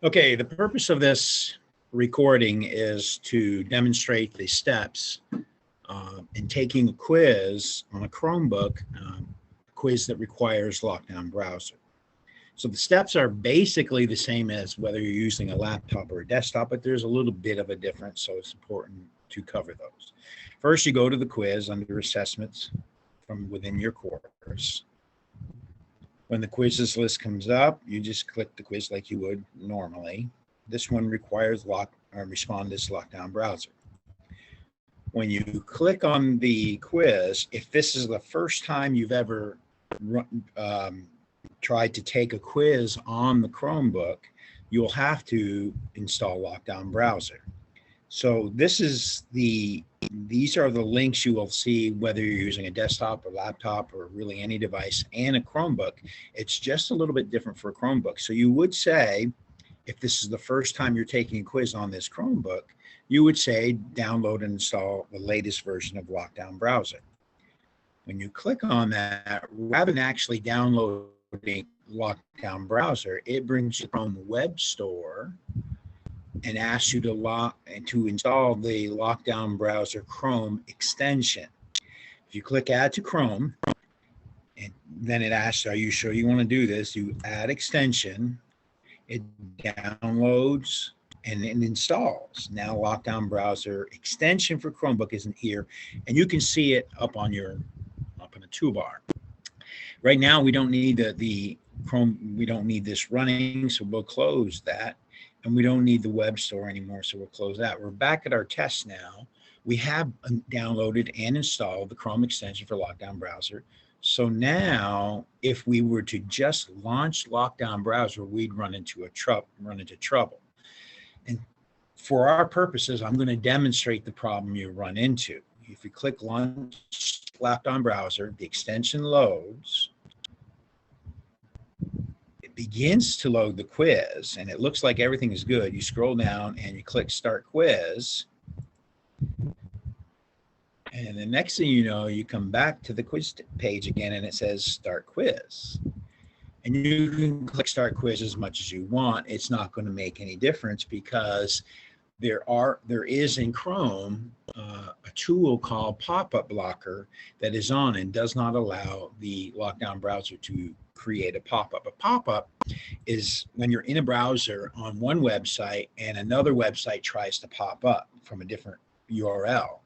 Okay, the purpose of this recording is to demonstrate the steps in taking a quiz on a Chromebook, a quiz that requires lockdown browser. So the steps are basically the same as whether you're using a laptop or a desktop, but there's a little bit of a difference, so it's important to cover those. First, you go to the quiz under assessments from within your course. When the quizzes list comes up, you just click the quiz like you would normally. This one requires Respondus lockdown browser. When you click on the quiz, if this is the first time you've ever tried to take a quiz on the Chromebook, you'll have to install lockdown browser. So these are the links you will see whether you're using a desktop or laptop or really any device and a Chromebook. It's just a little bit different for a Chromebook. So you would say, if this is the first time you're taking a quiz on this Chromebook, you would say download and install the latest version of lockdown browser. When you click on that, rather than actually downloading lockdown browser, it brings you from the web store and asks you to install the lockdown browser Chrome extension. If you click add to Chrome, and then it asks, are you sure you want to do this? You add extension, it downloads and it installs. Now lockdown browser extension for Chromebook isn't here, and you can see it up on the toolbar. Right now we don't need the Chrome, we don't need this running, so we'll close that. And we don't need the web store anymore, so we'll close that. We're back at our test now. We have downloaded and installed the Chrome extension for lockdown browser. So now, if we were to just launch lockdown browser, we'd run into trouble. And for our purposes, I'm going to demonstrate the problem you run into. If you click launch lockdown browser, the extension loads. Begins to load the quiz, and it looks like everything is good. You scroll down and you click start quiz, and the next thing you know, you come back to the quiz page again and it says start quiz, and you can click start quiz as much as you want. It's not going to make any difference because there is in Chrome a tool called pop-up blocker that is on and does not allow the lockdown browser to create a pop-up. A pop-up is when you're in a browser on one website and another website tries to pop up from a different URL.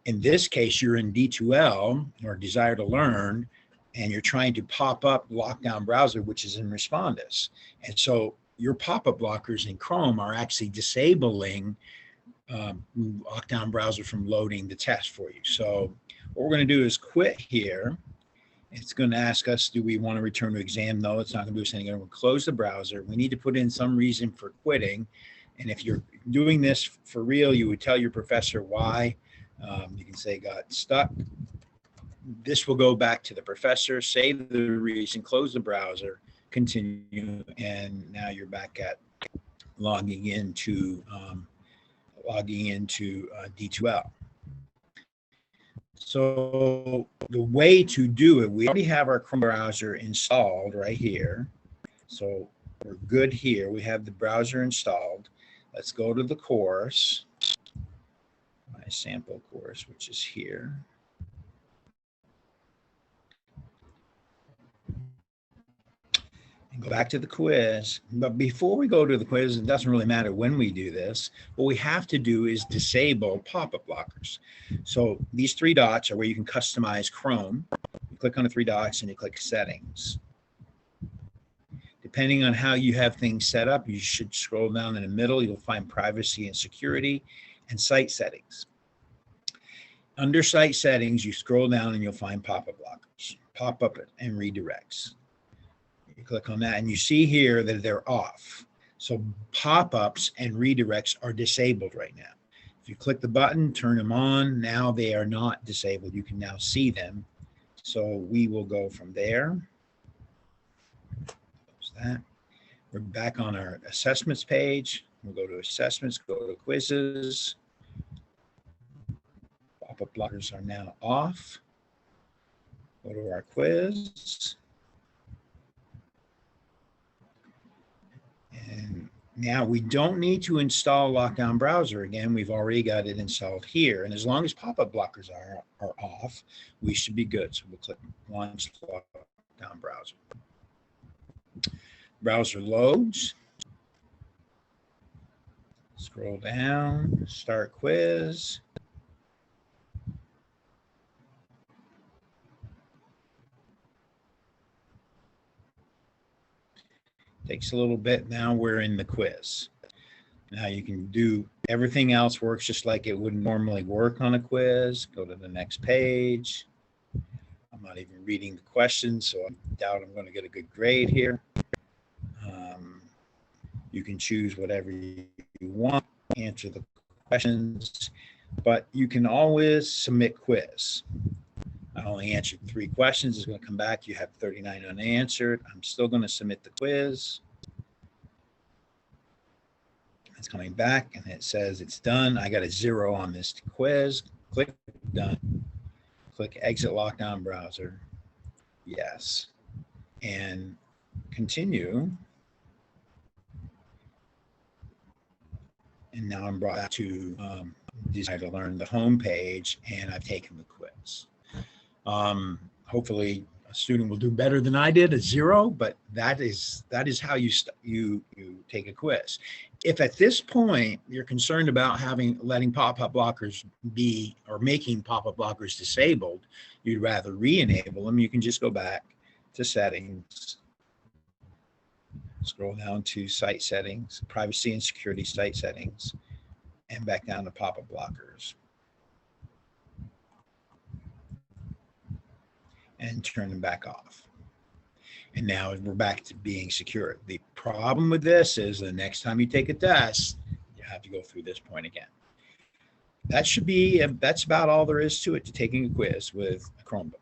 In this case, you're in D2L or Desire to Learn, and you're trying to pop up lockdown browser, which is in Respondus. And so your pop-up blockers in Chrome are actually disabling lockdown browser from loading the test for you. So what we're going to do is quit here. It's going to ask us, do we want to return to exam? No, it's not going to do us anything. We'll close the browser. We need to put in some reason for quitting. And if you're doing this for real, you would tell your professor why. You can say got stuck. This will go back to the professor, say the reason, close the browser, continue, and now you're back at logging into D2L. So the way to do it, we already have our Chrome browser installed right here. So we're good here. We have the browser installed. Let's go to the course, my sample course, which is here. And go back to the quiz. But before we go to the quiz, it doesn't really matter when we do this. What we have to do is disable pop-up blockers. So these three dots are where you can customize Chrome. You click on the three dots and you click settings. Depending on how you have things set up, you should scroll down in the middle. You'll find privacy and security and site settings. Under site settings, you scroll down and you'll find pop-up blockers, pop-up and redirects. You click on that and you see here that they're off. So pop-ups and redirects are disabled right now. If you click the button, turn them on, now they are not disabled. You can now see them. So we will go from there. Close that. We're back on our assessments page. We'll go to assessments, go to quizzes. Pop-up blockers are now off. Go to our quiz. And Now we don't need to install Lockdown Browser again. We've already got it installed here. And as long as pop-up blockers are off, we should be good. So we'll click Launch Lockdown Browser. Browser loads. Scroll down, start quiz. Takes a little bit. Now we're in the quiz. Now you can do everything else works just like it would normally work on a quiz. Go to the next page. I'm not even reading the questions, so I doubt I'm going to get a good grade here. You can choose whatever you want, answer the questions, but you can always submit quiz. I only answered 3 questions. It's going to come back. You have 39 unanswered. I'm still going to submit the quiz. It's coming back and it says it's done. I got a 0 on this quiz. Click done. Click exit Lockdown Browser. Yes. And continue. And now I'm brought to Desire to Learn, the home page, and I've taken the quiz. Hopefully a student will do better than I did, a 0, but that is how you take a quiz. If at this point you're concerned about letting pop-up blockers be, or making pop-up blockers disabled, you'd rather re-enable them, you can just go back to settings, scroll down to site settings, privacy and security site settings, and back down to pop-up blockers. And turn them back off. And now we're back to being secure. The problem with this is the next time you take a test, you have to go through this point again. That's about all there is to it, to taking a quiz with a Chromebook.